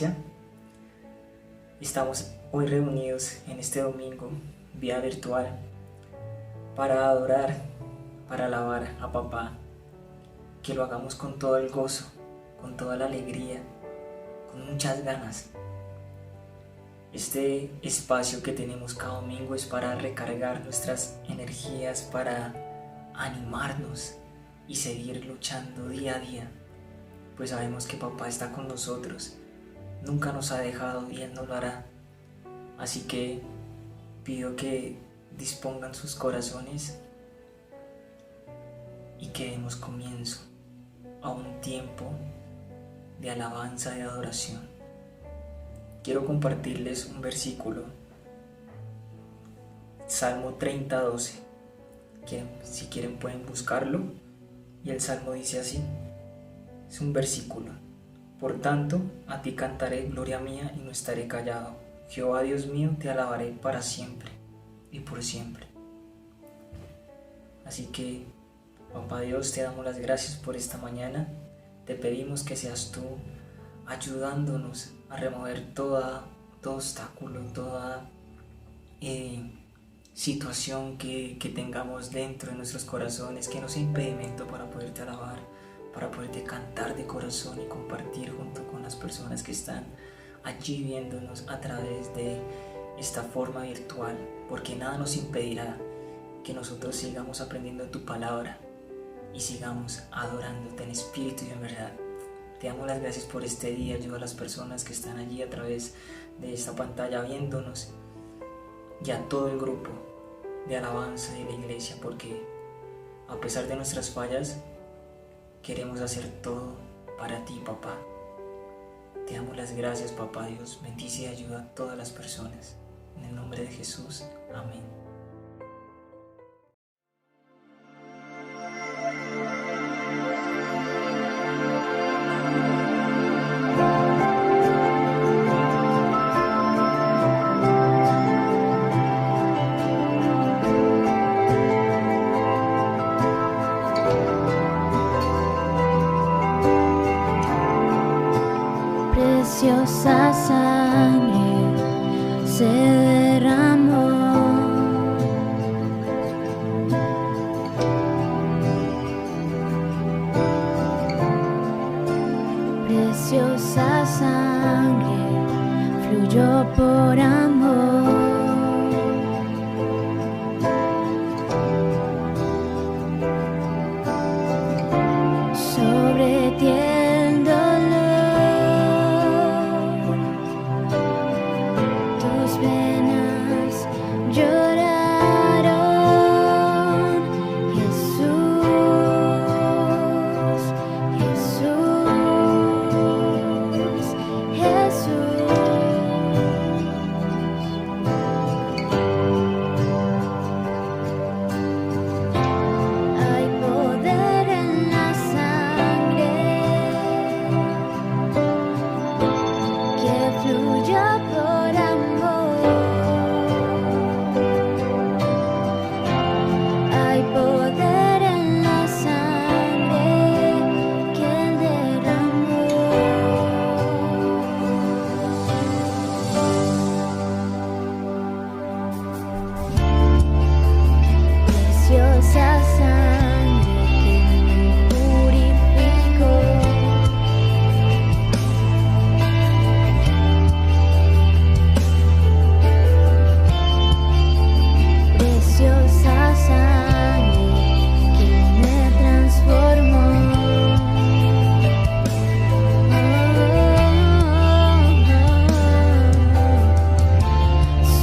iglesia. Estamos hoy reunidos en este domingo vía virtual para adorar, para alabar a papá. Que lo hagamos con todo el gozo, con toda la alegría, con muchas ganas. Este espacio que tenemos cada domingo es para recargar nuestras energías, para animarnos y seguir luchando día a día, pues sabemos que papá está con nosotros, nunca nos ha dejado y él no lo hará. Así que pido que dispongan sus corazones y que demos comienzo a un tiempo de alabanza y adoración. Quiero compartirles un versículo, Salmo 30:12, que si quieren pueden buscarlo, y el Salmo dice así, es un versículo: por tanto, a ti cantaré, gloria mía, y no estaré callado. Jehová Dios mío, te alabaré para siempre y por siempre. Así que, papá Dios, te damos las gracias por esta mañana. Te pedimos que seas tú ayudándonos a remover todo obstáculo, toda situación que tengamos dentro de nuestros corazones, que no sea impedimento para poderte alabar, para poderte cantar de corazón y compartir junto con las personas que están allí viéndonos a través de esta forma virtual, porque nada nos impedirá que nosotros sigamos aprendiendo tu palabra y sigamos adorándote en espíritu y en verdad. Te damos las gracias por este día. Ayuda a las personas que están allí a través de esta pantalla viéndonos y a todo el grupo de alabanza de la iglesia, porque a pesar de nuestras fallas queremos hacer todo para ti, papá. Te damos las gracias, papá Dios. Bendice y ayuda a todas las personas. En el nombre de Jesús. Amén. Preciosa sangre se derramó, preciosa sangre fluyó por amor. Sobre ti el dolor, tus venas lloraron. Jesús, Jesús, Jesús. Hay poder en la sangre que fluya por amor. Hay poder en la sangre que él derramó. Preciosa sangre que me purificó. Preciosa sangre que me transformó.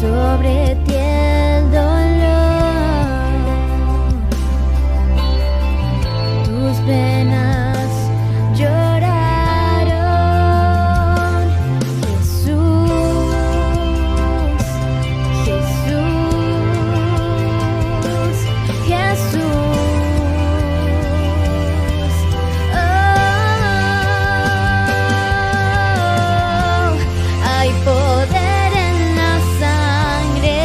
Sobre ti el dolor, tus venas lloraron. Jesús, Jesús, Jesús. Oh, hay poder en la sangre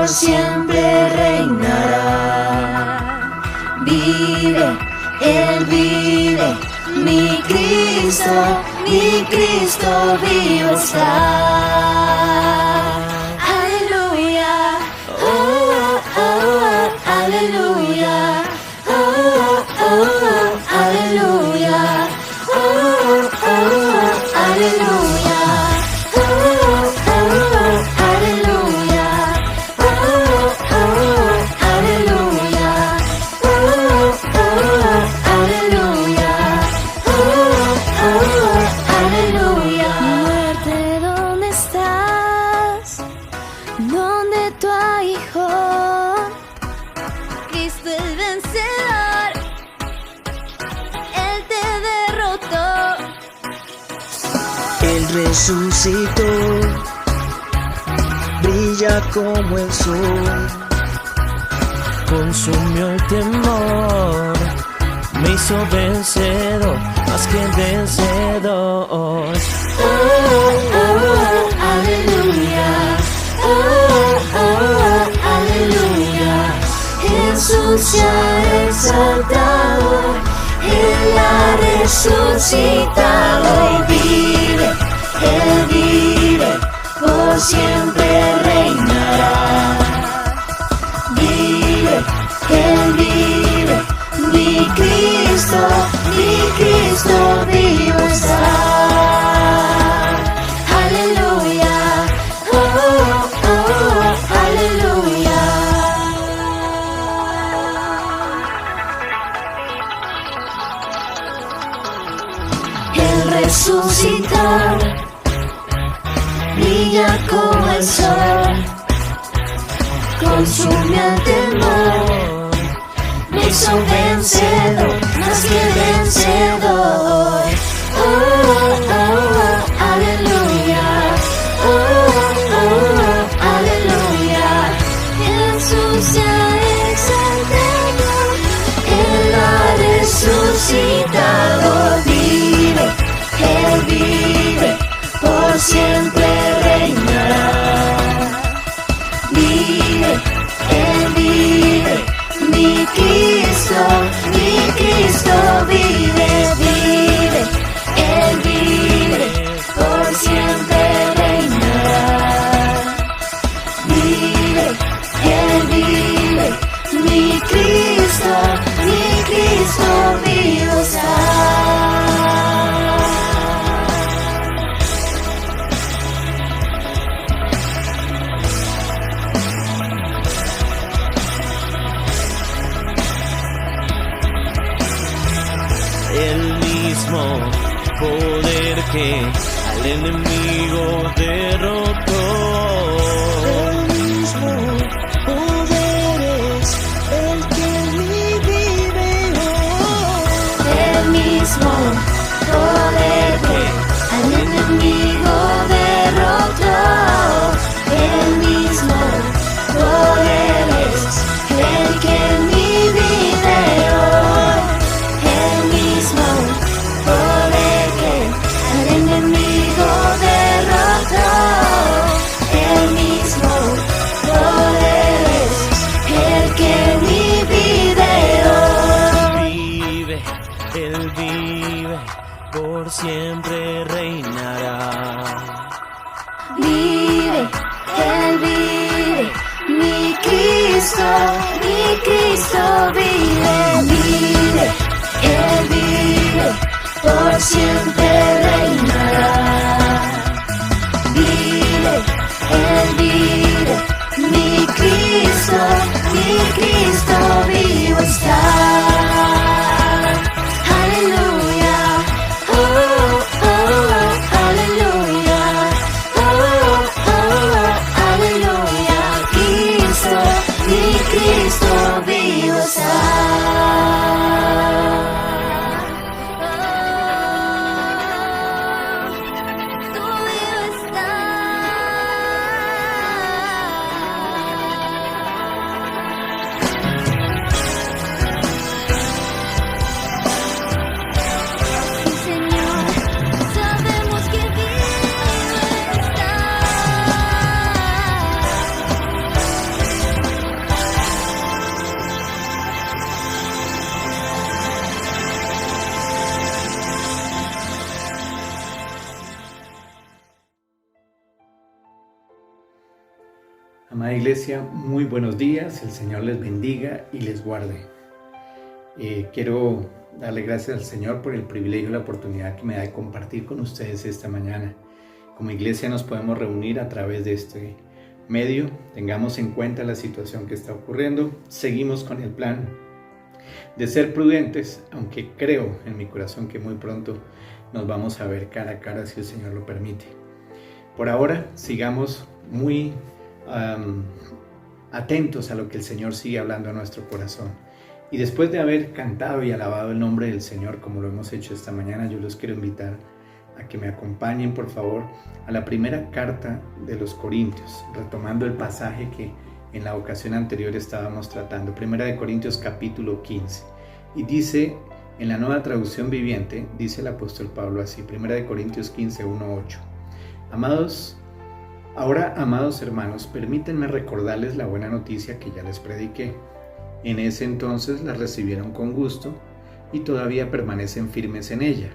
por siempre reinará. Vive, Él vive, mi Cristo vivo está. Aleluya, oh, oh, oh, aleluya, oh, oh, oh, aleluya, oh, oh, oh, aleluya, oh, oh, oh, aleluya, oh, oh, aleluya, oh, oh, aleluya, oh, oh, aleluya. Muerte, ¿dónde estás? ¿Dónde tu hijo? Cristo el vencedor, Él te derrotó. Él resucitó, brilla como el sol, Consumió el temor, me hizo vencedor, más que vencedor. Oh, oh, aleluya, oh, oh, aleluya. Jesús se ha exaltado, Él ha resucitado. Él vive, por siempre reinará. Vive, Él vive, mi Cristo vivo está. Aleluya, oh, oh, aleluya. Él resucitó, brilla como el sol, consume el temor, me hizo vencedor, más que vencedor. Oh, oh, aleluya, oh, oh, aleluya. Jesús se ha exaltado, Él ha resucitado. Él vive, por siempre reinará. Vive, Él vive, mi Cristo vive, Él vive, por siempre reinará. Vive, Él vive, mi Cristo vivo está. El mismo poder que al enemigo derrotó. el mismo poder es el que en mí vive hoy. El mismo poder que al enemigo derrotó. El mismo poder es el que en mí vive hoy. El mismo poder que al enemigo derrotó. El mismo poder es el que en mí vive hoy. Vive, Él vive, por siempre reinará. Vive, Él vive, mi Cristo vive, Él vive, por siempre reinará. Vive, Él vive, mi Cristo vivo está. Aleluya, oh, oh, aleluya, oh, oh, aleluya. Cristo vivo está. Tú vivo estás. Amada Iglesia, muy buenos días, el Señor les bendiga y les guarde. Quiero darle gracias al Señor por el privilegio y la oportunidad que me da de compartir con ustedes esta mañana. Como iglesia nos podemos reunir a través de este medio, tengamos en cuenta la situación que está ocurriendo, seguimos con el plan de ser prudentes, aunque creo en mi corazón que muy pronto nos vamos a ver cara a cara si el Señor lo permite. Por ahora, sigamos muy atentos a lo que el Señor sigue hablando a nuestro corazón. Y después de haber cantado y alabado el nombre del Señor como lo hemos hecho esta mañana, yo los quiero invitar a que me acompañen por favor a la primera carta de los Corintios, retomando el pasaje que en la ocasión anterior estábamos tratando, Primera de Corintios capítulo 15. Y dice, en la Nueva Traducción Viviente, dice el apóstol Pablo así, Primera de Corintios 15, 1, 8. Amados hermanos, permítanme recordarles la buena noticia que ya les prediqué. En ese entonces la recibieron con gusto y todavía permanecen firmes en ella.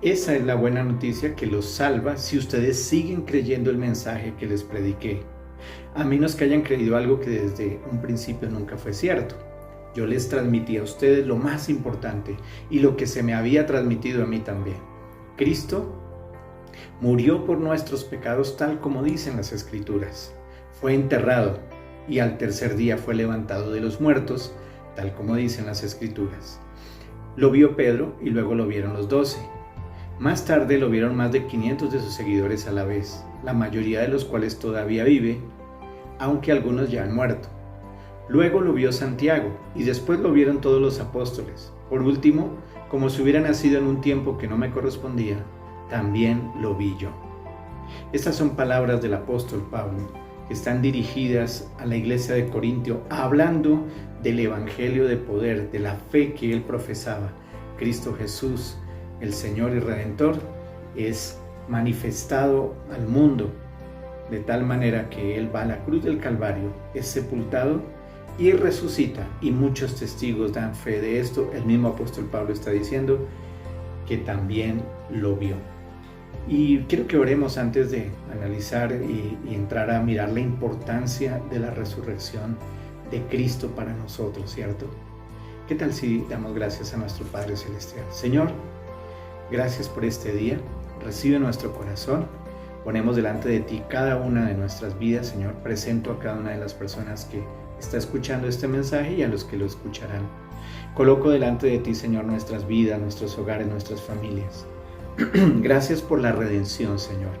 Esa es la buena noticia que los salva si ustedes siguen creyendo el mensaje que les prediqué, a menos que hayan creído algo que desde un principio nunca fue cierto. Yo les transmití a ustedes lo más importante y lo que se me había transmitido a mí también. Cristo murió por nuestros pecados tal como dicen las Escrituras. Fue enterrado y al tercer día fue levantado de los muertos, tal como dicen las Escrituras. Lo vio Pedro y luego lo vieron los 12. Más tarde lo vieron más de 500 de sus seguidores a la vez, la mayoría de los cuales todavía vive, aunque algunos ya han muerto. Luego lo vio Santiago y después lo vieron todos los apóstoles. Por último, como si hubiera nacido en un tiempo que no me correspondía, también lo vi yo. Estas son palabras del apóstol Pablo, que están dirigidas a la iglesia de Corintio, hablando del evangelio de poder, de la fe que él profesaba. Cristo Jesús, el Señor y Redentor, es manifestado al mundo, de tal manera que él va a la cruz del Calvario, es sepultado y resucita, y muchos testigos dan fe de esto. El mismo apóstol Pablo está diciendo que también lo vio. Y quiero que oremos antes de analizar y entrar a mirar la importancia de la resurrección de Cristo para nosotros, ¿cierto? ¿Qué tal si damos gracias a nuestro Padre Celestial? Señor, gracias por este día. Recibe nuestro corazón. Ponemos delante de ti cada una de nuestras vidas, Señor. Presento a cada una de las personas que está escuchando este mensaje y a los que lo escucharán. Coloco delante de ti, Señor, nuestras vidas, nuestros hogares, nuestras familias. Gracias por la redención, Señor.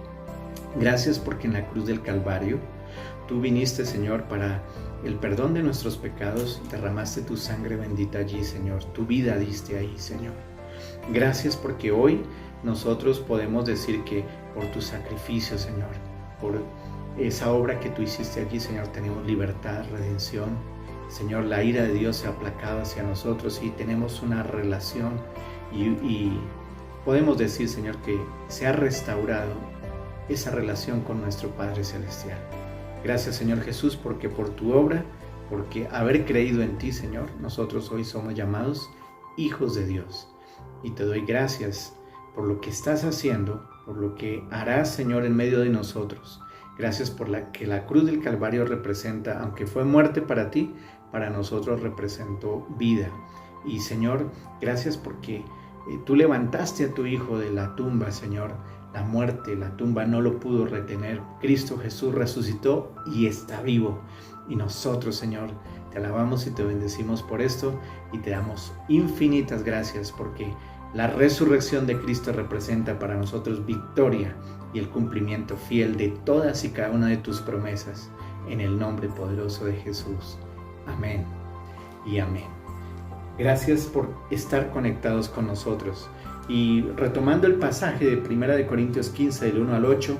Gracias porque en la cruz del Calvario tú viniste, Señor, para el perdón de nuestros pecados. Derramaste tu sangre bendita allí, Señor. Tu vida diste ahí, Señor. Gracias porque hoy nosotros podemos decir que por tu sacrificio, Señor, por esa obra que tú hiciste allí, Señor, tenemos libertad, redención. Señor, la ira de Dios se ha aplacado hacia nosotros y tenemos una relación y podemos decir, Señor, que se ha restaurado esa relación con nuestro Padre Celestial. Gracias, Señor Jesús, porque por tu obra, porque haber creído en ti, Señor, nosotros hoy somos llamados hijos de Dios. Y te doy gracias por lo que estás haciendo, por lo que harás, Señor, en medio de nosotros. Gracias por que la cruz del Calvario representa, aunque fue muerte para ti, para nosotros representó vida. Y, Señor, gracias porque tú levantaste a tu Hijo de la tumba, Señor. La muerte, la tumba no lo pudo retener. Cristo Jesús resucitó y está vivo. Y nosotros, Señor, te alabamos y te bendecimos por esto y te damos infinitas gracias porque la resurrección de Cristo representa para nosotros victoria y el cumplimiento fiel de todas y cada una de tus promesas. En el nombre poderoso de Jesús. Amén y amén. Gracias por estar conectados con nosotros. Y retomando el pasaje de 1 Corintios 15, del 1 al 8,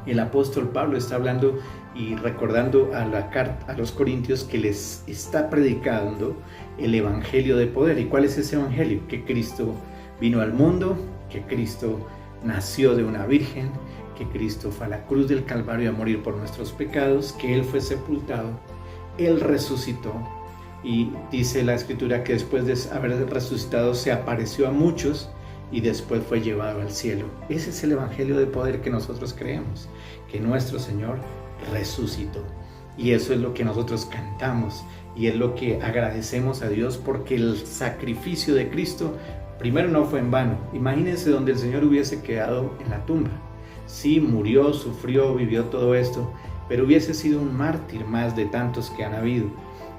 el apóstol Pablo está hablando y recordando a los corintios que les está predicando el evangelio de poder. ¿Y cuál es ese evangelio? Que Cristo vino al mundo, que Cristo nació de una virgen, que Cristo fue a la cruz del Calvario a morir por nuestros pecados, que Él fue sepultado, Él resucitó. Y dice la Escritura que después de haber resucitado se apareció a muchos y después fue llevado al cielo. Ese es el evangelio de poder que nosotros creemos, que nuestro Señor resucitó. Y eso es lo que nosotros cantamos y es lo que agradecemos a Dios, porque el sacrificio de Cristo primero no fue en vano. Imagínense donde el Señor hubiese quedado en la tumba. Sí, murió, sufrió, vivió todo esto, pero hubiese sido un mártir más de tantos que han habido.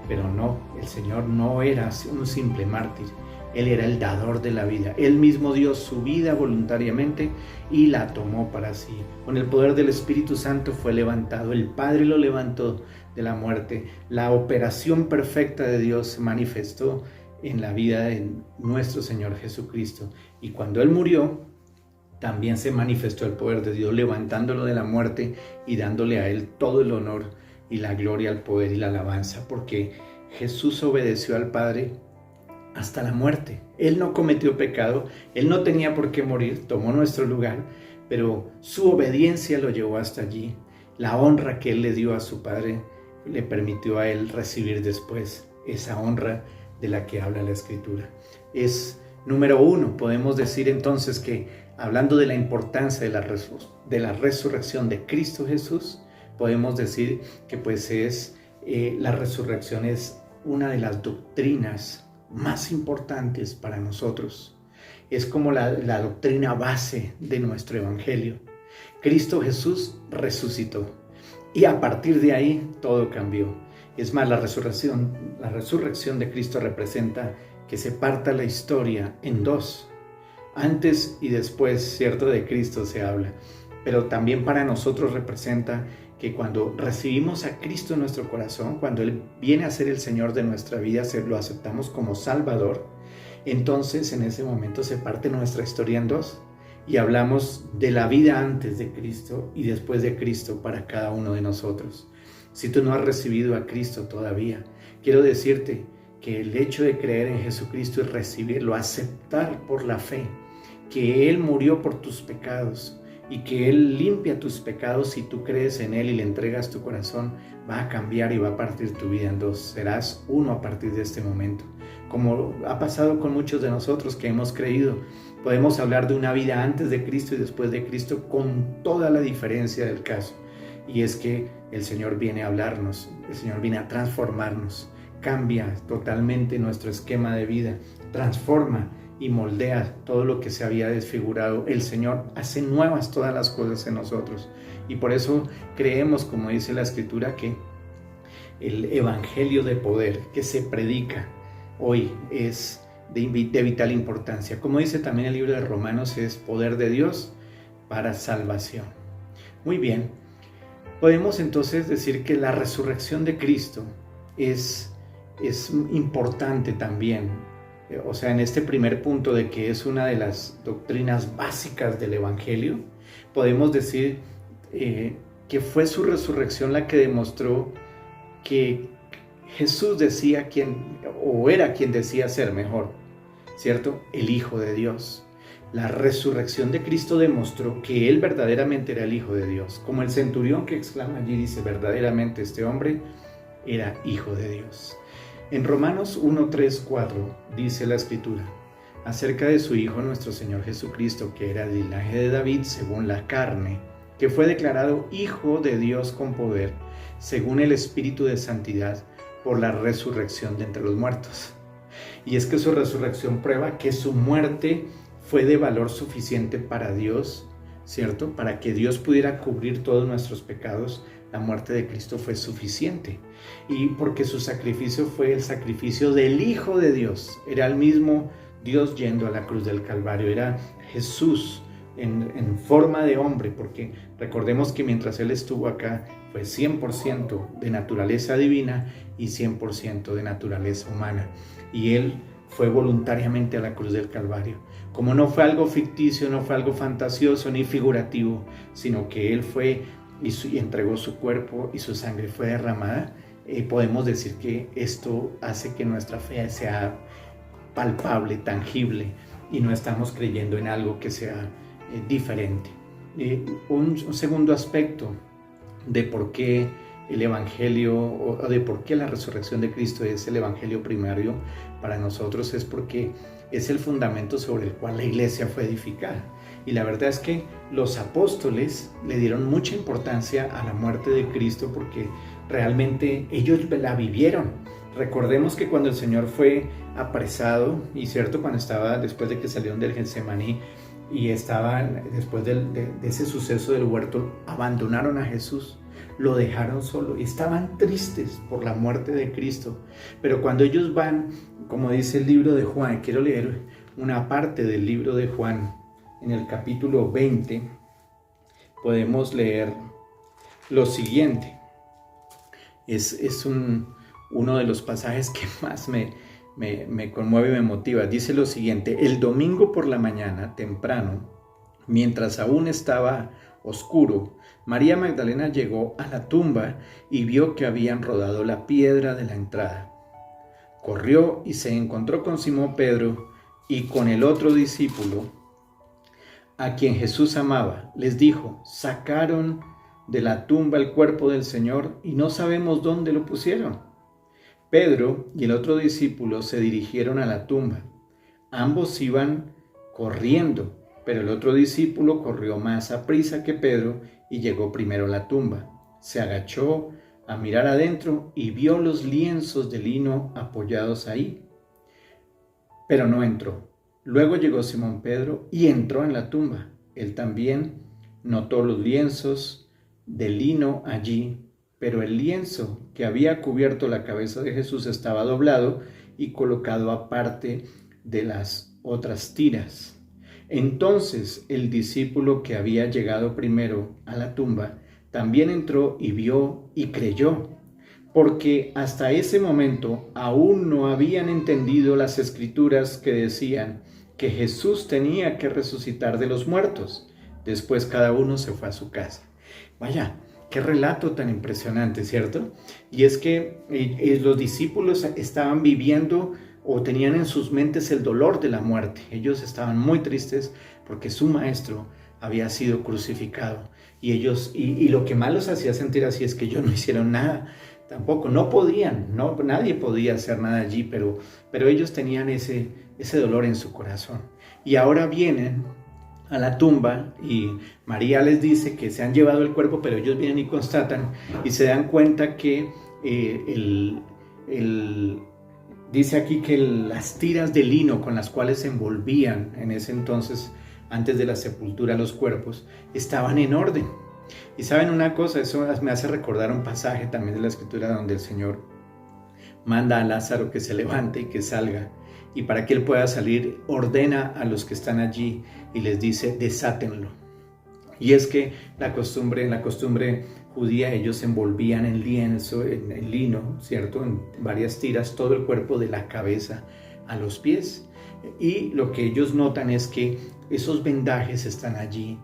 Pero no, el Señor no era un simple mártir. Él era el dador de la vida. Él mismo dio su vida voluntariamente y la tomó para sí. Con el poder del Espíritu Santo fue levantado. El Padre lo levantó de la muerte. La operación perfecta de Dios se manifestó en la vida de nuestro Señor Jesucristo. Y cuando Él murió, también se manifestó el poder de Dios, levantándolo de la muerte y dándole a Él todo el honor y la gloria, el poder y la alabanza, porque Jesús obedeció al Padre hasta la muerte. Él no cometió pecado, Él no tenía por qué morir, tomó nuestro lugar, pero su obediencia lo llevó hasta allí. La honra que Él le dio a su Padre le permitió a Él recibir después esa honra de la que habla la Escritura. Es número uno. Podemos decir entonces que, hablando de la importancia de la resurrección de Cristo Jesús, podemos decir que pues la resurrección es una de las doctrinas más importantes para nosotros. Es como la doctrina base de nuestro evangelio. Cristo Jesús resucitó y a partir de ahí todo cambió. Es más, la resurrección de Cristo representa que se parta la historia en dos. Antes y después, cierto, de Cristo se habla, pero también para nosotros representa que cuando recibimos a Cristo en nuestro corazón, cuando Él viene a ser el Señor de nuestra vida, lo aceptamos como Salvador, entonces en ese momento se parte nuestra historia en dos y hablamos de la vida antes de Cristo y después de Cristo para cada uno de nosotros. Si tú no has recibido a Cristo todavía, quiero decirte que el hecho de creer en Jesucristo y recibirlo, aceptar por la fe que Él murió por tus pecados, y que Él limpia tus pecados si tú crees en Él y le entregas tu corazón, va a cambiar y va a partir tu vida en dos. Serás uno a partir de este momento. Como ha pasado con muchos de nosotros que hemos creído, podemos hablar de una vida antes de Cristo y después de Cristo con toda la diferencia del caso. Y es que el Señor viene a hablarnos, el Señor viene a transformarnos, cambia totalmente nuestro esquema de vida, transforma y moldea todo lo que se había desfigurado. El Señor hace nuevas todas las cosas en nosotros. Y por eso creemos, como dice la Escritura, que el evangelio de poder que se predica hoy es de vital importancia. Como dice también el libro de Romanos, es poder de Dios para salvación. Muy bien, podemos entonces decir que la resurrección de Cristo es importante también. O sea, en este primer punto de que es una de las doctrinas básicas del Evangelio, podemos decir que fue su resurrección la que demostró que Jesús decía era quien decía ser mejor, ¿cierto? El Hijo de Dios. La resurrección de Cristo demostró que Él verdaderamente era el Hijo de Dios. Como el centurión que exclama allí, dice, verdaderamente este hombre era Hijo de Dios. En Romanos 1, 3, 4 dice la Escritura acerca de su Hijo nuestro Señor Jesucristo, que era del linaje de David según la carne, que fue declarado Hijo de Dios con poder, según el Espíritu de Santidad, por la resurrección de entre los muertos. Y es que su resurrección prueba que su muerte fue de valor suficiente para Dios, ¿cierto? Para que Dios pudiera cubrir todos nuestros pecados. La muerte de Cristo fue suficiente, y porque su sacrificio fue el sacrificio del Hijo de Dios. Era el mismo Dios yendo a la cruz del Calvario, era Jesús en forma de hombre, porque recordemos que mientras Él estuvo acá fue 100% de naturaleza divina y 100% de naturaleza humana, y Él fue voluntariamente a la cruz del Calvario. Como no fue algo ficticio, no fue algo fantasioso ni figurativo, sino que Él fue y entregó su cuerpo y su sangre fue derramada, podemos decir que esto hace que nuestra fe sea palpable, tangible, y no estamos creyendo en algo que sea diferente. Un segundo aspecto de por qué el Evangelio, o de por qué la resurrección de Cristo es el Evangelio primario para nosotros, es porque es el fundamento sobre el cual la iglesia fue edificada. Y la verdad es que los apóstoles le dieron mucha importancia a la muerte de Cristo, porque realmente ellos la vivieron. Recordemos que cuando el Señor fue apresado, y cierto, cuando estaba, después de que salieron del Getsemaní y estaban, después de ese suceso del huerto, abandonaron a Jesús, lo dejaron solo y estaban tristes por la muerte de Cristo. Pero cuando ellos van, como dice el libro de Juan, quiero leer una parte del libro de Juan, en el capítulo 20, podemos leer lo siguiente. Es uno de los pasajes que más me conmueve y me motiva. Dice lo siguiente: el domingo por la mañana, temprano, mientras aún estaba oscuro, María Magdalena llegó a la tumba y vio que habían rodado la piedra de la entrada. Corrió y se encontró con Simón Pedro y con el otro discípulo, a quien Jesús amaba. Les dijo: sacaron de la tumba el cuerpo del Señor y no sabemos dónde lo pusieron. Pedro y el otro discípulo se dirigieron a la tumba. Ambos iban corriendo, pero el otro discípulo corrió más aprisa que Pedro y llegó primero a la tumba. Se agachó a mirar adentro y vio los lienzos de lino apoyados ahí, pero no entró. Luego llegó Simón Pedro y entró en la tumba. Él también notó los lienzos de lino allí, pero el lienzo que había cubierto la cabeza de Jesús estaba doblado y colocado aparte de las otras tiras. Entonces el discípulo que había llegado primero a la tumba también entró y vio y creyó, porque hasta ese momento aún no habían entendido las escrituras que decían que Jesús tenía que resucitar de los muertos. Después cada uno se fue a su casa. Vaya, qué relato tan impresionante, ¿cierto? Y es que los discípulos estaban viviendo o tenían en sus mentes el dolor de la muerte. Ellos estaban muy tristes porque su maestro había sido crucificado. Y ellos, y lo que más los hacía sentir así es que ellos no hicieron nada. Tampoco, no podían, nadie podía hacer nada allí, pero ellos tenían ese dolor en su corazón. Y ahora vienen a la tumba y María les dice que se han llevado el cuerpo, pero ellos vienen y constatan y se dan cuenta que dice aquí que las tiras de lino con las cuales se envolvían en ese entonces, antes de la sepultura, los cuerpos, estaban en orden. Y saben una cosa, eso me hace recordar un pasaje también de la Escritura donde el Señor manda a Lázaro que se levante y que salga. Y para que él pueda salir, ordena a los que están allí y les dice: desátenlo. Y es que en la costumbre judía, ellos envolvían en lienzo, en lino, ¿cierto? En varias tiras, todo el cuerpo de la cabeza a los pies. Y lo que ellos notan es que esos vendajes están allí,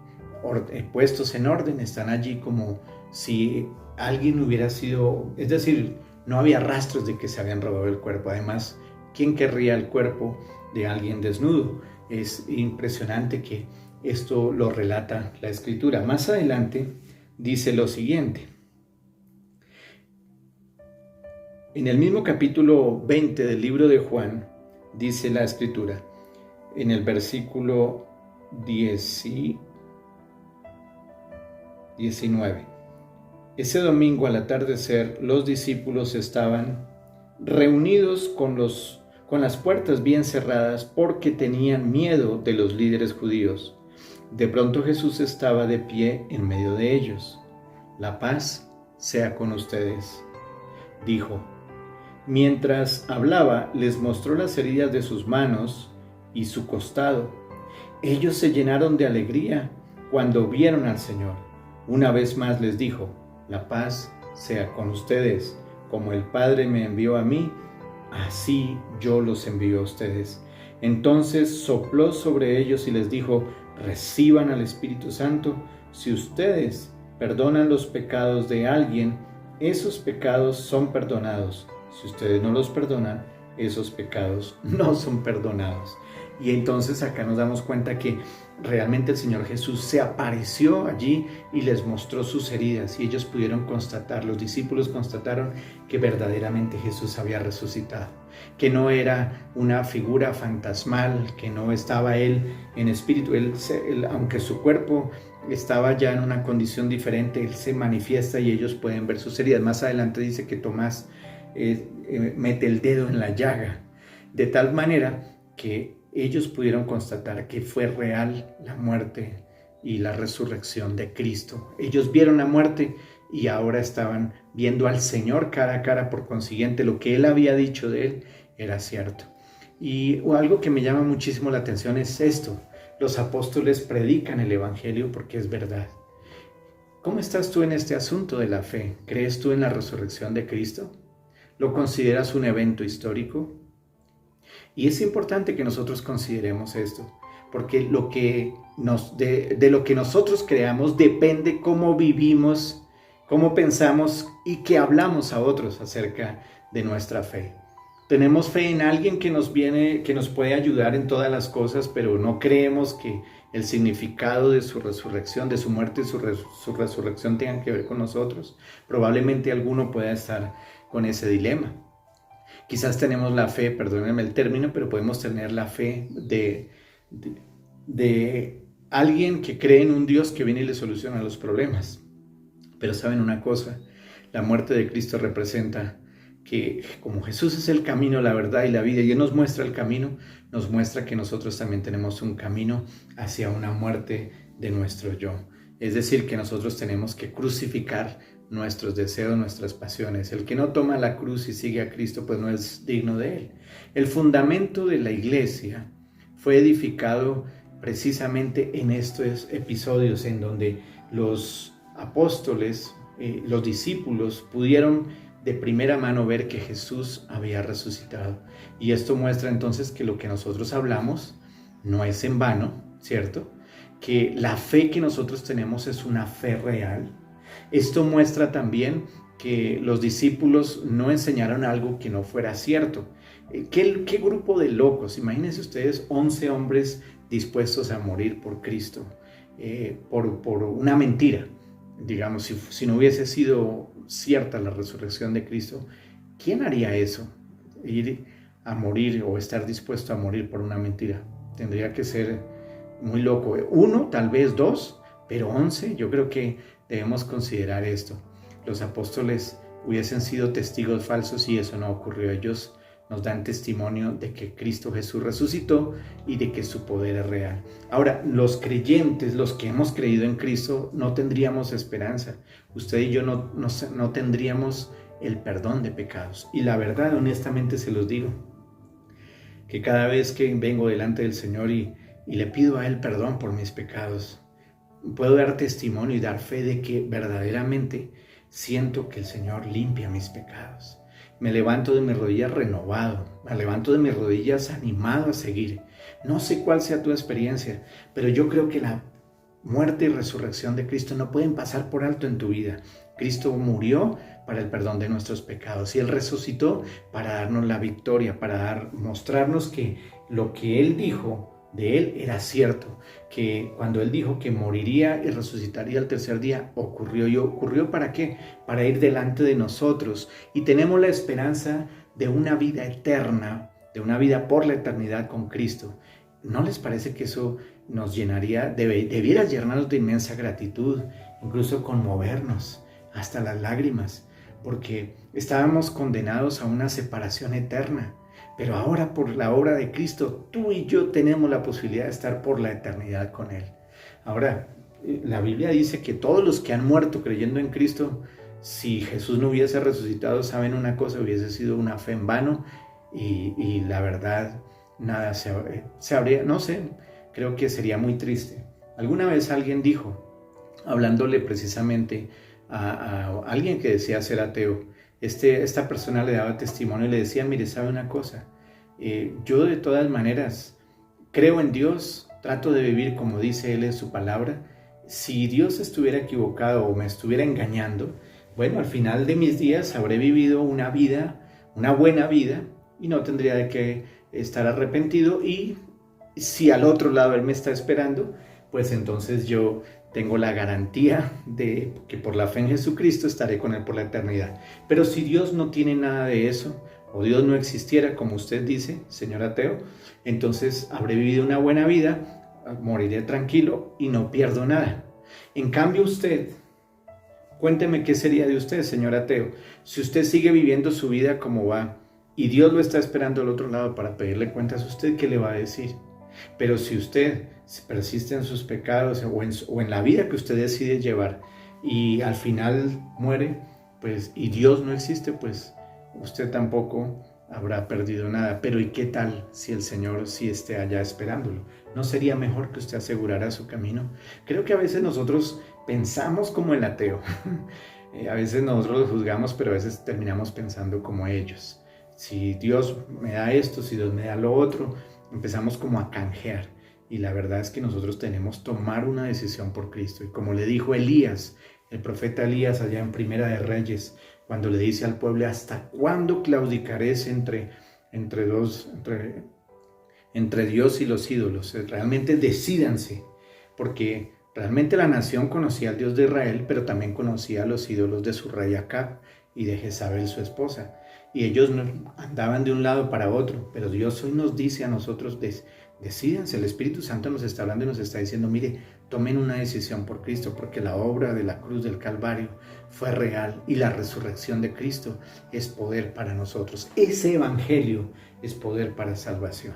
puestos en orden, están allí como si alguien hubiera sido, es decir, no había rastros de que se habían robado el cuerpo. Además, ¿quién querría el cuerpo de alguien desnudo? Es impresionante que esto lo relata la Escritura. Más adelante dice lo siguiente. En el mismo capítulo 20 del libro de Juan, dice la Escritura, en el versículo 19. Ese domingo al atardecer, los discípulos estaban reunidos con las puertas bien cerradas porque tenían miedo de los líderes judíos. De pronto Jesús estaba de pie en medio de ellos. La paz sea con ustedes, dijo. Mientras hablaba, les mostró las heridas de sus manos y su costado. Ellos se llenaron de alegría cuando vieron al Señor. Una vez más les dijo: la paz sea con ustedes. Como el Padre me envió a mí, así yo los envío a ustedes. Entonces sopló sobre ellos y les dijo: reciban al Espíritu Santo. Si ustedes perdonan los pecados de alguien, esos pecados son perdonados. Si ustedes no los perdonan, esos pecados no son perdonados. Y entonces acá nos damos cuenta que realmente el Señor Jesús se apareció allí y les mostró sus heridas, y ellos pudieron constatar, los discípulos constataron que verdaderamente Jesús había resucitado, que no era una figura fantasmal, que no estaba Él en espíritu. Él, aunque su cuerpo estaba ya en una condición diferente. Él se manifiesta y ellos pueden ver sus heridas. Más adelante dice que Tomás mete el dedo en la llaga, de tal manera que ellos pudieron constatar que fue real la muerte y la resurrección de Cristo. Ellos vieron la muerte y ahora estaban viendo al Señor cara a cara. Por consiguiente, lo que Él había dicho de Él era cierto. Y algo que me llama muchísimo la atención es esto: los apóstoles predican el Evangelio porque es verdad. ¿Cómo estás tú en este asunto de la fe? ¿Crees tú en la resurrección de Cristo? ¿Lo consideras un evento histórico? Y es importante que nosotros consideremos esto, porque de lo que nosotros creamos depende cómo vivimos, cómo pensamos y qué hablamos a otros acerca de nuestra fe. Tenemos fe en alguien que nos puede ayudar en todas las cosas, pero no creemos que el significado de su resurrección, de su muerte y su resurrección tengan que ver con nosotros. Probablemente alguno pueda estar con ese dilema. Quizás tenemos la fe, perdónenme el término, pero podemos tener la fe de alguien que cree en un Dios que viene y le soluciona los problemas. Pero saben una cosa, la muerte de Cristo representa que como Jesús es el camino, la verdad y la vida, y Él nos muestra el camino, nos muestra que nosotros también tenemos un camino hacia una muerte de nuestro yo. Es decir, que nosotros tenemos que crucificar nuestros deseos, nuestras pasiones. El que no toma la cruz y sigue a Cristo, pues no es digno de Él. El fundamento de la iglesia fue edificado precisamente en estos episodios en donde los apóstoles, los discípulos pudieron de primera mano ver que Jesús había resucitado. Y esto muestra entonces que lo que nosotros hablamos no es en vano, ¿cierto? Que la fe que nosotros tenemos es una fe real. Esto muestra también que los discípulos no enseñaron algo que no fuera cierto. ¿Qué grupo de locos? Imagínense ustedes 11 hombres dispuestos a morir por Cristo, por una mentira. Digamos, si no hubiese sido cierta la resurrección de Cristo, ¿quién haría eso? Ir a morir o estar dispuesto a morir por una mentira. Tendría que ser muy loco. 1, tal vez 2, pero 11, yo creo que debemos considerar esto. Los apóstoles hubiesen sido testigos falsos y eso no ocurrió. Ellos nos dan testimonio de que Cristo Jesús resucitó y de que su poder es real. Ahora, los creyentes, los que hemos creído en Cristo, no tendríamos esperanza. Usted y yo no tendríamos el perdón de pecados. Y la verdad, honestamente se los digo, que cada vez que vengo delante del Señor y le pido a Él perdón por mis pecados, puedo dar testimonio y dar fe de que verdaderamente siento que el Señor limpia mis pecados. Me levanto de mis rodillas renovado, me levanto de mis rodillas animado a seguir. No sé cuál sea tu experiencia, pero yo creo que la muerte y resurrección de Cristo no pueden pasar por alto en tu vida. Cristo murió para el perdón de nuestros pecados y Él resucitó para darnos la victoria, para mostrarnos que lo que Él dijo de Él era cierto, que cuando Él dijo que moriría y resucitaría al tercer día, ocurrió. ¿Y ocurrió para qué? Para ir delante de nosotros. Y tenemos la esperanza de una vida eterna, de una vida por la eternidad con Cristo. ¿No les parece que eso nos llenaría, debiera llenarnos de inmensa gratitud, incluso conmovernos hasta las lágrimas? Porque estábamos condenados a una separación eterna. Pero ahora por la obra de Cristo, tú y yo tenemos la posibilidad de estar por la eternidad con Él. Ahora, la Biblia dice que todos los que han muerto creyendo en Cristo, si Jesús no hubiese resucitado, saben una cosa, hubiese sido una fe en vano y la verdad, nada se habría, no sé, creo que sería muy triste. Alguna vez alguien dijo, hablándole precisamente a alguien que decía ser ateo, esta persona le daba testimonio y le decía, mire, ¿sabe una cosa? Yo de todas maneras creo en Dios, trato de vivir como dice Él en su palabra. Si Dios estuviera equivocado o me estuviera engañando, bueno, al final de mis días habré vivido una buena vida y no tendría de qué estar arrepentido. Y si al otro lado Él me está esperando, pues entonces yo tengo la garantía de que por la fe en Jesucristo estaré con Él por la eternidad. Pero si Dios no tiene nada de eso, o Dios no existiera, como usted dice, señor ateo, entonces habré vivido una buena vida, moriré tranquilo y no pierdo nada. En cambio usted, cuénteme qué sería de usted, señor ateo, si usted sigue viviendo su vida como va y Dios lo está esperando al otro lado para pedirle cuentas a usted, ¿qué le va a decir? Pero si usted persiste en sus pecados o en la vida que usted decide llevar y al final muere, pues, y Dios no existe, pues usted tampoco habrá perdido nada. Pero ¿y qué tal si el Señor sí esté allá esperándolo? ¿No sería mejor que usted asegurara su camino? Creo que a veces nosotros pensamos como el ateo. A veces nosotros los juzgamos, pero a veces terminamos pensando como ellos. Si Dios me da esto, si Dios me da lo otro, empezamos como a canjear. Y la verdad es que nosotros tenemos que tomar una decisión por Cristo. Y como le dijo Elías, el profeta Elías allá en Primera de Reyes, cuando le dice al pueblo: ¿hasta cuándo claudicaréis entre Dios y los ídolos? Realmente decídanse, porque realmente la nación conocía al Dios de Israel, pero también conocía a los ídolos de su rey Acab y de Jezabel su esposa. Y ellos andaban de un lado para otro, pero Dios hoy nos dice a nosotros: decídanse. El Espíritu Santo nos está hablando y nos está diciendo: mire, tomen una decisión por Cristo, porque la obra de la cruz del Calvario fue real y la resurrección de Cristo es poder para nosotros. Ese evangelio es poder para salvación.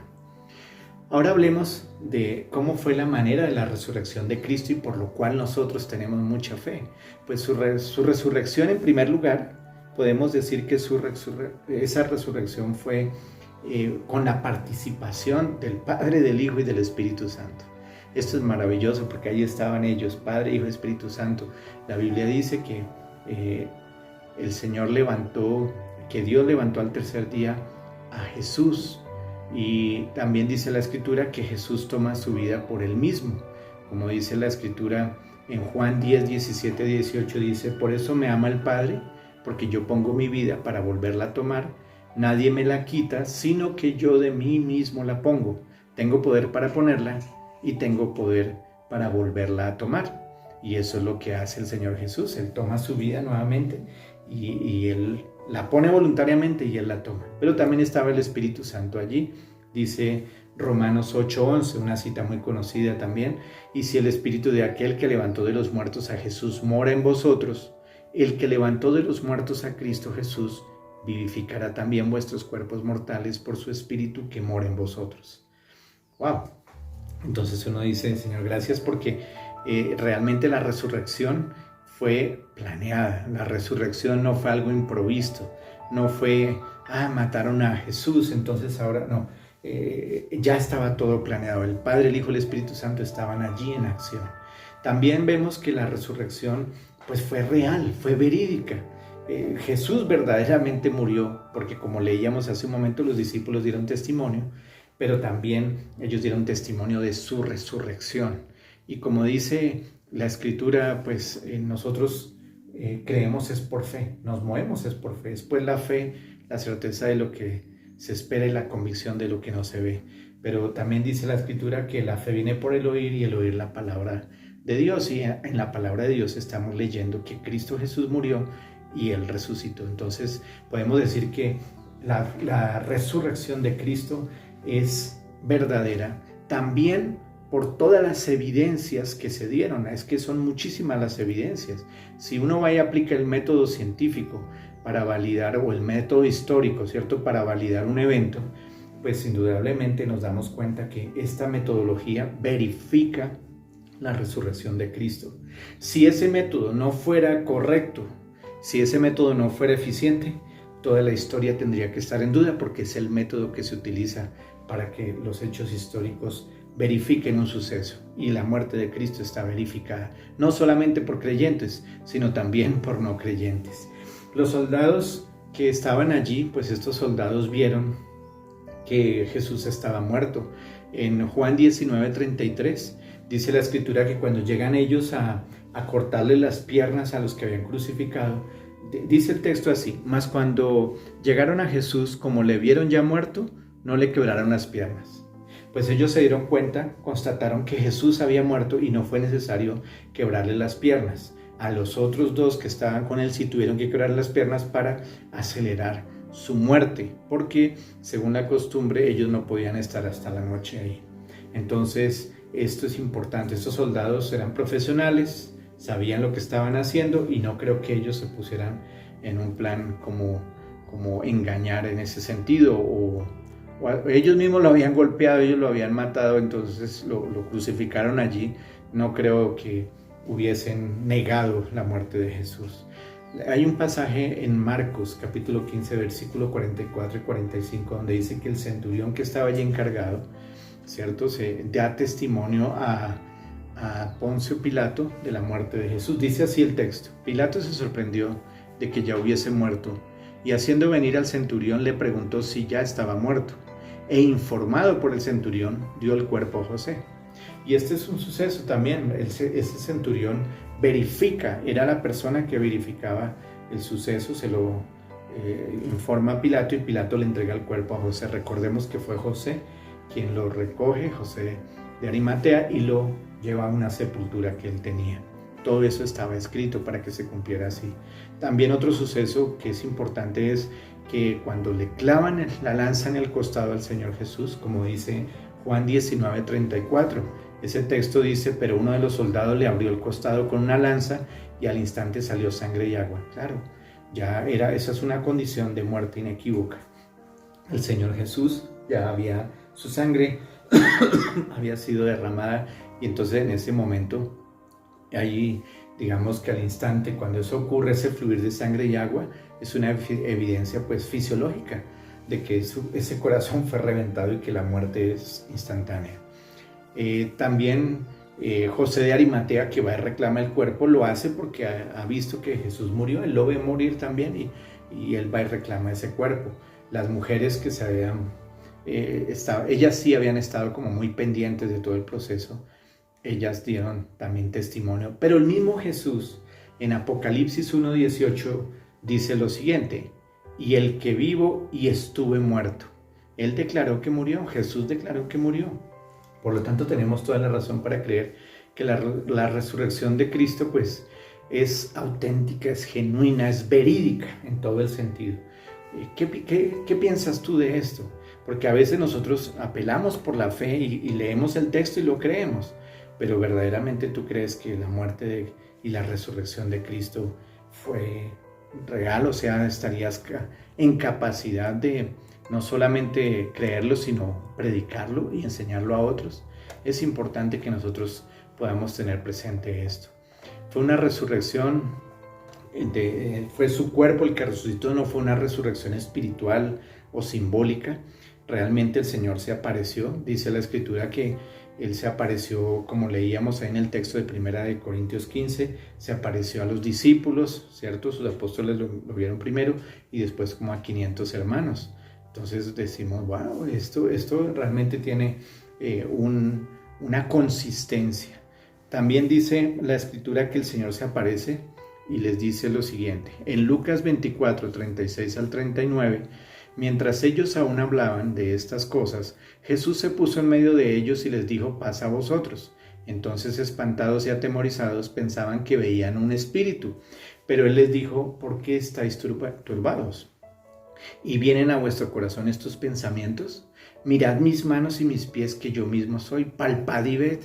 Ahora hablemos de cómo fue la manera de la resurrección de Cristo y por lo cual nosotros tenemos mucha fe. Pues su resurrección, en primer lugar, podemos decir que esa resurrección fue con la participación del Padre, del Hijo y del Espíritu Santo. Esto es maravilloso porque ahí estaban ellos, Padre, Hijo y Espíritu Santo. La Biblia dice que que Dios levantó al tercer día a Jesús. Y también dice la Escritura que Jesús toma su vida por él mismo. Como dice la Escritura en Juan 10, 17, 18, dice: por eso me ama el Padre, porque yo pongo mi vida para volverla a tomar. Nadie me la quita, sino que yo de mí mismo la pongo. Tengo poder para ponerla y tengo poder para volverla a tomar. Y eso es lo que hace el Señor Jesús. Él toma su vida nuevamente y Él la pone voluntariamente y Él la toma. Pero también estaba el Espíritu Santo allí. Dice Romanos 8:11, una cita muy conocida también: y si el Espíritu de aquel que levantó de los muertos a Jesús mora en vosotros, el que levantó de los muertos a Cristo Jesús vivificará también vuestros cuerpos mortales por su Espíritu que mora en vosotros. ¡Wow! Entonces uno dice: Señor, gracias, porque realmente la resurrección fue planeada. La resurrección no fue algo improvisto, no fue: mataron a Jesús, entonces ahora no. Ya estaba todo planeado. El Padre, el Hijo y el Espíritu Santo estaban allí en acción. También vemos que la resurrección pues fue real, fue verídica. Jesús verdaderamente murió, porque como leíamos hace un momento, los discípulos dieron testimonio, pero también ellos dieron testimonio de su resurrección. Y como dice la Escritura, pues nosotros creemos es por fe, nos movemos es por fe. Después la fe, la certeza de lo que se espera y la convicción de lo que no se ve. Pero también dice la Escritura que la fe viene por el oír y el oír la palabra de Dios. Y en la palabra de Dios estamos leyendo que Cristo Jesús murió y Él resucitó. Entonces podemos decir que la resurrección de Cristo es verdadera. También por todas las evidencias que se dieron. Es que son muchísimas las evidencias. Si uno va y aplica el método científico para validar, o el método histórico, ¿cierto?, para validar un evento, pues indudablemente nos damos cuenta que esta metodología verifica la resurrección de Cristo. Si ese método no fuera correcto, si ese método no fuera eficiente, toda la historia tendría que estar en duda, porque es el método que se utiliza para que los hechos históricos verifiquen un suceso. Y la muerte de Cristo está verificada, no solamente por creyentes, sino también por no creyentes. Los soldados que estaban allí, pues estos soldados vieron que Jesús estaba muerto. En Juan 19:33 dice la Escritura que cuando llegan ellos a cortarle las piernas a los que habían crucificado, dice el texto así: mas cuando llegaron a Jesús, como le vieron ya muerto, no le quebraron las piernas. Pues ellos se dieron cuenta, constataron que Jesús había muerto y no fue necesario quebrarle las piernas. A los otros dos que estaban con él sí tuvieron que quebrar las piernas para acelerar su muerte, porque según la costumbre ellos no podían estar hasta la noche ahí. Entonces esto es importante. Estos soldados eran profesionales, sabían lo que estaban haciendo y no creo que ellos se pusieran en un plan como engañar en ese sentido, o ellos mismos lo habían golpeado, ellos lo habían matado, entonces lo crucificaron allí. No creo que hubiesen negado la muerte de Jesús. Hay un pasaje en Marcos capítulo 15 versículo 44 y 45 donde dice que el centurión que estaba allí encargado, ¿cierto?, se da testimonio a Poncio Pilato de la muerte de Jesús. Dice así el texto: Pilato se sorprendió de que ya hubiese muerto, y haciendo venir al centurión le preguntó si ya estaba muerto, e informado por el centurión dio el cuerpo a José. Y este es un suceso también. Ese centurión verifica, era la persona que verificaba el suceso, se lo informa a Pilato y Pilato le entrega el cuerpo a José. Recordemos que fue José quien lo recoge, José de Arimatea, y lo lleva a una sepultura que él tenía. Todo eso estaba escrito para que se cumpliera así. También otro suceso que es importante es que cuando le clavan la lanza en el costado al Señor Jesús, como dice Juan 19:34, ese texto dice: pero uno de los soldados le abrió el costado con una lanza y al instante salió sangre y agua. Claro, esa es una condición de muerte inequívoca. El Señor Jesús su sangre había sido derramada, y entonces en ese momento, allí, digamos que al instante, cuando eso ocurre, ese fluir de sangre y agua, es una evidencia pues fisiológica de que ese corazón fue reventado y que la muerte es instantánea. También José de Arimatea, que va y reclama el cuerpo, lo hace porque ha visto que Jesús murió, él lo ve morir también, y él va y reclama ese cuerpo. Las mujeres que se habían ellas sí habían estado como muy pendientes de todo el proceso, ellas dieron también testimonio. Pero el mismo Jesús en Apocalipsis 1:18 dice lo siguiente: y el que vivo y estuve muerto. Él declaró que murió, Jesús declaró que murió. Por lo tanto, tenemos toda la razón para creer que la resurrección de Cristo pues es auténtica, es genuina, es verídica en todo el sentido. ¿Qué piensas tú de esto? Porque a veces nosotros apelamos por la fe y leemos el texto y lo creemos, pero verdaderamente tú crees que la muerte y la resurrección de Cristo fue real, o sea, estarías en capacidad de no solamente creerlo, sino predicarlo y enseñarlo a otros. Es importante que nosotros podamos tener presente esto. Fue una resurrección, fue su cuerpo el que resucitó, no fue una resurrección espiritual o simbólica. Realmente el Señor se apareció. Dice la Escritura que Él se apareció, como leíamos ahí en el texto de 1 Corintios 15, se apareció a los discípulos, ¿cierto? Sus apóstoles lo vieron primero y después como a 500 hermanos. Entonces decimos, wow, esto realmente tiene una consistencia. También dice la Escritura que el Señor se aparece y les dice lo siguiente. En Lucas 24, 36 al 39, mientras ellos aún hablaban de estas cosas, Jesús se puso en medio de ellos y les dijo: paz a vosotros. Entonces, espantados y atemorizados, pensaban que veían un espíritu. Pero Él les dijo: ¿por qué estáis turbados? ¿Y vienen a vuestro corazón estos pensamientos? Mirad mis manos y mis pies, que yo mismo soy. Palpad y ved,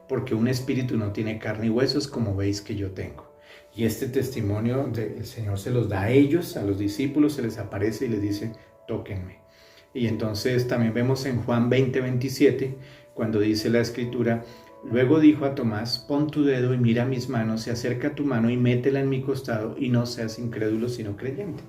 porque un espíritu no tiene carne y huesos, como veis que yo tengo. Y este testimonio el Señor se los da a ellos, a los discípulos, se les aparece y les dice: tóquenme. Y entonces también vemos en Juan 20:27, cuando dice la Escritura: luego dijo a Tomás: pon tu dedo y mira mis manos, y acerca tu mano y métela en mi costado, y no seas incrédulo sino creyente.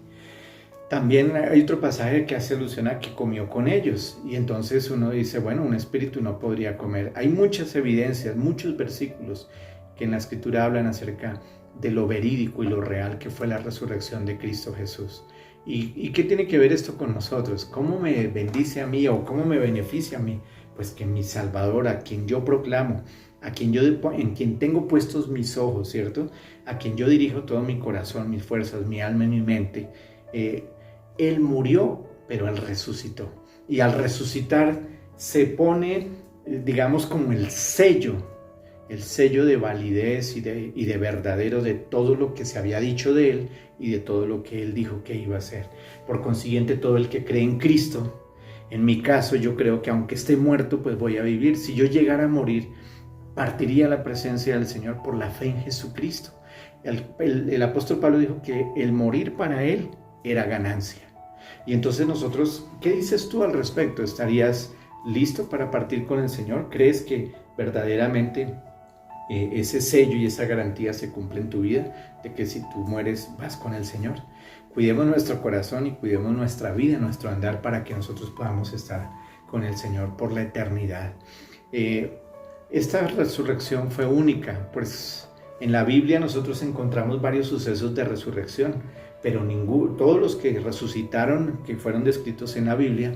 También hay otro pasaje que hace alusión a que comió con ellos, y entonces uno dice, bueno, un espíritu no podría comer. Hay muchas evidencias, muchos versículos que en la Escritura hablan acerca de lo verídico y lo real que fue la resurrección de Cristo Jesús. ¿Y qué tiene que ver esto con nosotros? ¿Cómo me bendice a mí o cómo me beneficia a mí? Pues que mi Salvador, a quien yo proclamo, en quien tengo puestos mis ojos, ¿cierto? A quien yo dirijo todo mi corazón, mis fuerzas, mi alma y mi mente. Él murió, pero Él resucitó. Y al resucitar se pone, digamos, como el sello de validez y de verdadero de todo lo que se había dicho de Él y de todo lo que Él dijo que iba a hacer. Por consiguiente, todo el que cree en Cristo, en mi caso, yo creo que aunque esté muerto, pues voy a vivir. Si yo llegara a morir, partiría a la presencia del Señor por la fe en Jesucristo. El apóstol Pablo dijo que el morir para él era ganancia. Y entonces nosotros, ¿qué dices tú al respecto? ¿Estarías listo para partir con el Señor? ¿Crees que verdaderamente ese sello y esa garantía se cumple en tu vida, de que si tú mueres vas con el Señor? Cuidemos nuestro corazón y cuidemos nuestra vida, nuestro andar, para que nosotros podamos estar con el Señor por la eternidad. Esta resurrección fue única, pues en la Biblia nosotros encontramos varios sucesos de resurrección, pero todos los que resucitaron, que fueron descritos en la Biblia,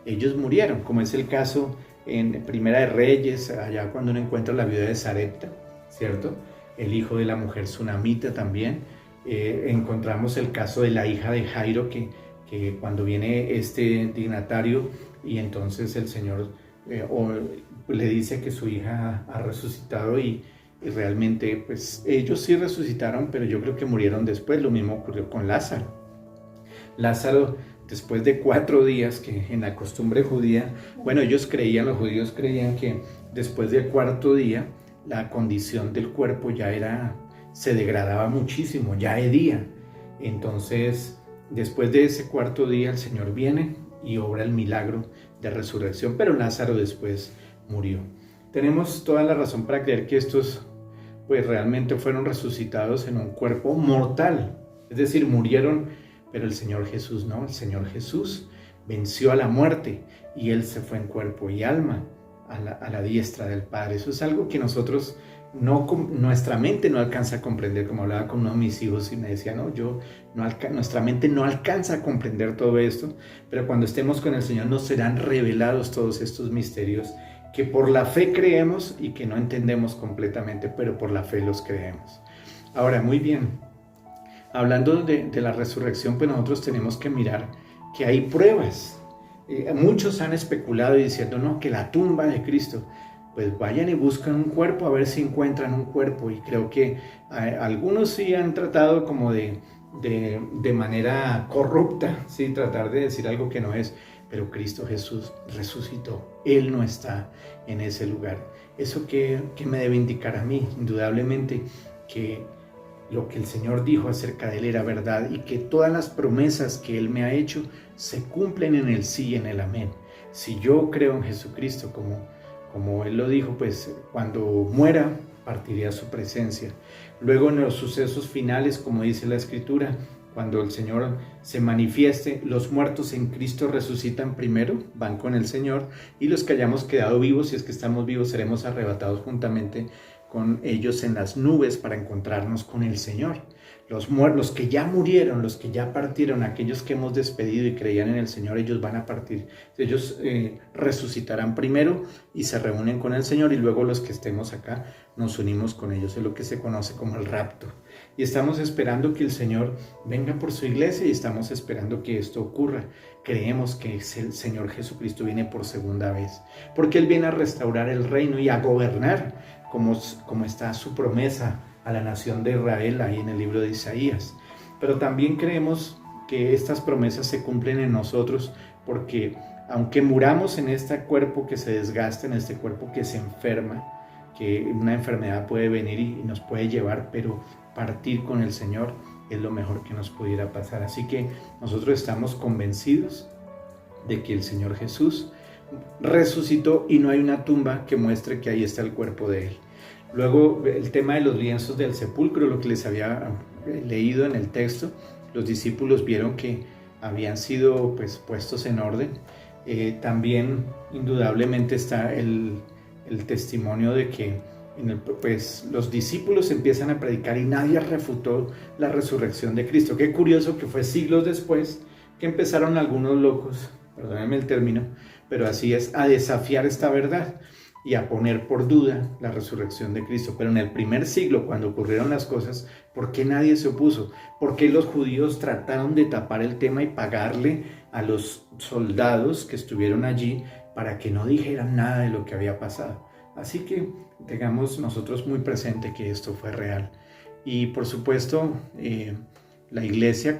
ellos murieron, como es el caso en Primera de Reyes, allá cuando uno encuentra la viuda de Sarepta, ¿cierto? El hijo de la mujer sunamita también. Encontramos el caso de la hija de Jairo, que cuando viene este dignatario y entonces el Señor le dice que su hija ha resucitado y realmente pues ellos sí resucitaron, pero yo creo que murieron después. Lo mismo ocurrió con Lázaro. Lázaro, después de 4 días, que en la costumbre judía, bueno, los judíos creían que después del 4.º día la condición del cuerpo se degradaba muchísimo, ya hedía. Entonces, después de ese 4.º día, el Señor viene y obra el milagro de resurrección, pero Lázaro después murió. Tenemos toda la razón para creer que estos pues realmente fueron resucitados en un cuerpo mortal, es decir, murieron, pero el Señor Jesús no. El Señor Jesús venció a la muerte y Él se fue en cuerpo y alma a la diestra del Padre. Eso es algo que nosotros nuestra mente no alcanza a comprender. Como hablaba con uno de mis hijos y me decía, nuestra mente no alcanza a comprender todo esto, pero cuando estemos con el Señor nos serán revelados todos estos misterios que por la fe creemos y que no entendemos completamente, pero por la fe los creemos. Ahora, muy bien, hablando de la resurrección, pues nosotros tenemos que mirar que hay pruebas. Muchos han especulado diciendo, no, que la tumba de Cristo, pues vayan y buscan un cuerpo a ver si encuentran un cuerpo, y creo que algunos sí han tratado como de manera corrupta, ¿sí? Tratar de decir algo que no es, pero Cristo Jesús resucitó, Él no está en ese lugar. ¿Eso qué me debe indicar a mí? Indudablemente que lo que el Señor dijo acerca de Él era verdad y que todas las promesas que Él me ha hecho se cumplen en el sí y en el amén. Si yo creo en Jesucristo, como Él lo dijo, pues cuando muera partiré a su presencia. Luego en los sucesos finales, como dice la Escritura, cuando el Señor se manifieste, los muertos en Cristo resucitan primero, van con el Señor, y los que hayamos quedado vivos, si es que estamos vivos, seremos arrebatados juntamente con ellos en las nubes para encontrarnos con el Señor. Los que ya murieron, los que ya partieron, aquellos que hemos despedido y creían en el Señor, ellos van a partir. Ellos resucitarán primero y se reúnen con el Señor, y luego los que estemos acá nos unimos con ellos. Es lo que se conoce como el rapto. Y estamos esperando que el Señor venga por su iglesia y estamos esperando que esto ocurra. Creemos que el Señor Jesucristo viene por segunda vez, porque Él viene a restaurar el reino y a gobernar como está su promesa a la nación de Israel ahí en el libro de Isaías. Pero también creemos que estas promesas se cumplen en nosotros, porque aunque muramos en este cuerpo que se desgasta, en este cuerpo que se enferma, que una enfermedad puede venir y nos puede llevar, pero partir con el Señor es lo mejor que nos pudiera pasar. Así que nosotros estamos convencidos de que el Señor Jesús resucitó y no hay una tumba que muestre que ahí está el cuerpo de Él. Luego, el tema de los lienzos del sepulcro, lo que les había leído en el texto, los discípulos vieron que habían sido pues puestos en orden. También indudablemente está el testimonio de que pues los discípulos empiezan a predicar y nadie refutó la resurrección de Cristo. Qué curioso que fue siglos después que empezaron algunos locos, perdónenme el término, pero así es, a desafiar esta verdad y a poner por duda la resurrección de Cristo. Pero en el primer siglo, cuando ocurrieron las cosas, ¿por qué nadie se opuso? ¿Por qué los judíos trataron de tapar el tema y pagarle a los soldados que estuvieron allí para que no dijeran nada de lo que había pasado? Así que tengamos nosotros muy presente que esto fue real. Y por supuesto, la iglesia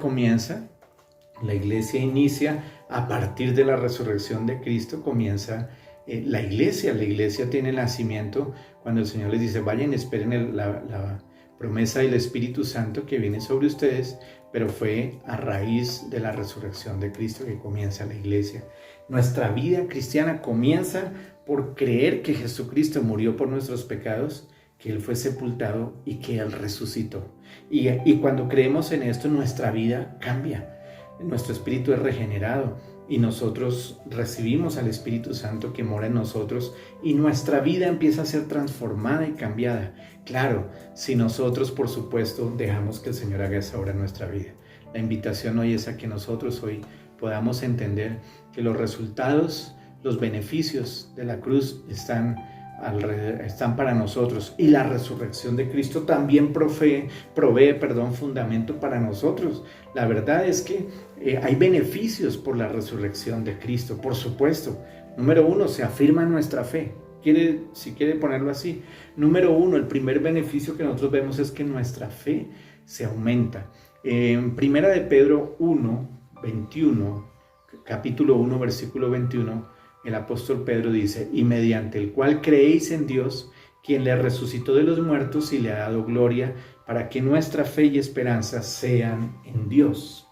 inicia a partir de la resurrección de Cristo, comienza la iglesia tiene el nacimiento cuando el Señor les dice, vayan, esperen la promesa del Espíritu Santo que viene sobre ustedes, pero fue a raíz de la resurrección de Cristo que comienza la iglesia. Nuestra vida cristiana comienza por creer que Jesucristo murió por nuestros pecados, que Él fue sepultado y que Él resucitó. Y cuando creemos en esto, nuestra vida cambia, nuestro espíritu es regenerado y nosotros recibimos al Espíritu Santo que mora en nosotros y nuestra vida empieza a ser transformada y cambiada. Claro, si nosotros, por supuesto, dejamos que el Señor haga esa obra en nuestra vida. La invitación hoy es a que nosotros hoy podamos entender que los resultados, los beneficios de la cruz están para nosotros, y la resurrección de Cristo también provee fundamento para nosotros. La verdad es que hay beneficios por la resurrección de Cristo, por supuesto. Número uno, se afirma nuestra fe. Si quiere ponerlo así. Número uno, el primer beneficio que nosotros vemos es que nuestra fe se aumenta. En Primera de Pedro 1, 21, capítulo 1, versículo 21, el apóstol Pedro dice, y mediante el cual creéis en Dios, quien le resucitó de los muertos y le ha dado gloria, para que nuestra fe y esperanza sean en Dios.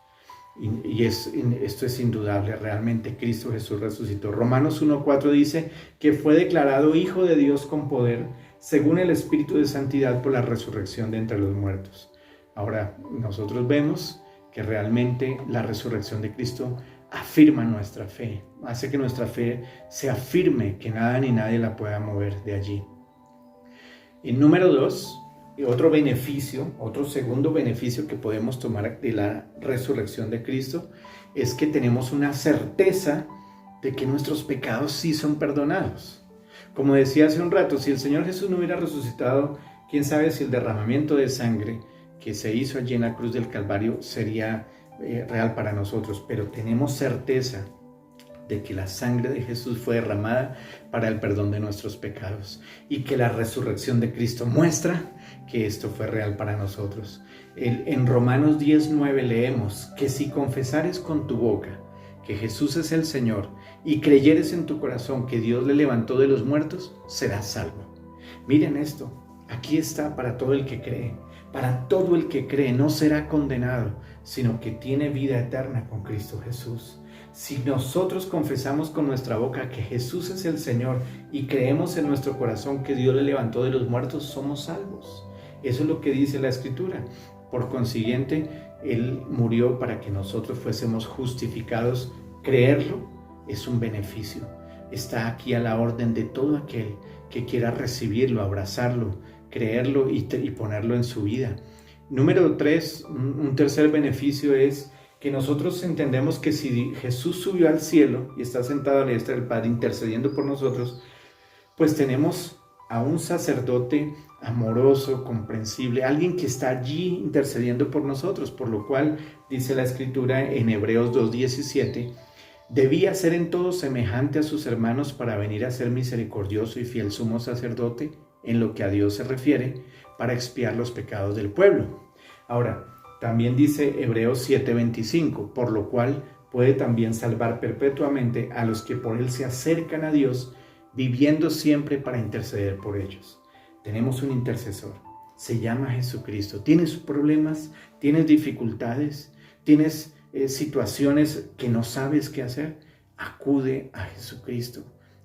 Esto es indudable, realmente Cristo Jesús resucitó. Romanos 1:4 dice que fue declarado Hijo de Dios con poder, según el Espíritu de Santidad por la resurrección de entre los muertos. Ahora, nosotros vemos que realmente la resurrección de Cristo afirma nuestra fe, hace que nuestra fe se afirme, que nada ni nadie la pueda mover de allí. Y número 2, otro segundo beneficio que podemos tomar de la resurrección de Cristo es que tenemos una certeza de que nuestros pecados sí son perdonados. Como decía hace un rato, si el Señor Jesús no hubiera resucitado, quién sabe si el derramamiento de sangre que se hizo allí en la cruz del Calvario sería real para nosotros, pero tenemos certeza de que la sangre de Jesús fue derramada para el perdón de nuestros pecados y que la resurrección de Cristo muestra que esto fue real para nosotros. En Romanos 10:9 leemos que si confesares con tu boca que Jesús es el Señor y creyeres en tu corazón que Dios le levantó de los muertos, serás salvo. Miren esto, aquí está para todo el que cree. Para todo el que cree no será condenado, sino que tiene vida eterna con Cristo Jesús. Si nosotros confesamos con nuestra boca que Jesús es el Señor y creemos en nuestro corazón que Dios le levantó de los muertos, somos salvos. Eso es lo que dice la Escritura. Por consiguiente, Él murió para que nosotros fuésemos justificados. Creerlo es un beneficio. Está aquí a la orden de todo aquel que quiera recibirlo, abrazarlo, creerlo y ponerlo en su vida. Número 3, un tercer beneficio es que nosotros entendemos que si Jesús subió al cielo y está sentado a la diestra del Padre intercediendo por nosotros, pues tenemos a un sacerdote amoroso, comprensible, alguien que está allí intercediendo por nosotros, por lo cual dice la Escritura en Hebreos 2:17, debía ser en todo semejante a sus hermanos para venir a ser misericordioso y fiel sumo sacerdote en lo que a Dios se refiere, para expiar los pecados del pueblo. Ahora, también dice Hebreos 7:25, por lo cual puede también salvar perpetuamente a los que por Él se acercan a Dios, viviendo siempre para interceder por ellos. Tenemos un intercesor, se llama Jesucristo. ¿Tienes problemas? ¿Tienes dificultades? ¿Tienes situaciones que no sabes qué hacer? Acude a Jesucristo,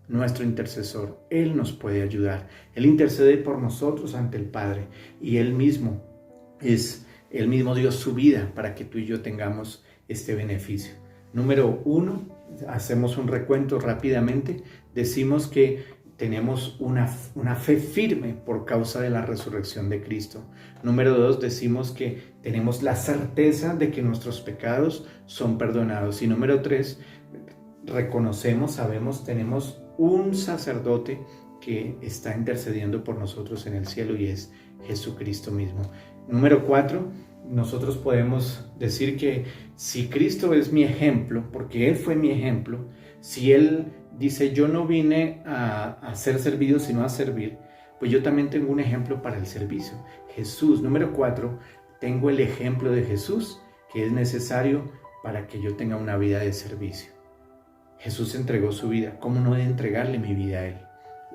nuestro intercesor. Él nos puede ayudar. Él intercede por nosotros ante el Padre y Él mismo dio su vida para que tú y yo tengamos este beneficio. Número 1, hacemos un recuento rápidamente. Decimos que tenemos una fe firme por causa de la resurrección de Cristo. Número 2, decimos que tenemos la certeza de que nuestros pecados son perdonados. Y número 3, tenemos un sacerdote que está intercediendo por nosotros en el cielo y es Jesucristo mismo. Número 4, nosotros podemos decir que si Cristo es mi ejemplo, porque Él fue mi ejemplo, si Él dice yo no vine a ser servido sino a servir, pues yo también tengo un ejemplo para el servicio. Jesús. Número 4, tengo el ejemplo de Jesús que es necesario para que yo tenga una vida de servicio. Jesús entregó su vida. ¿Cómo no he de entregarle mi vida a Él?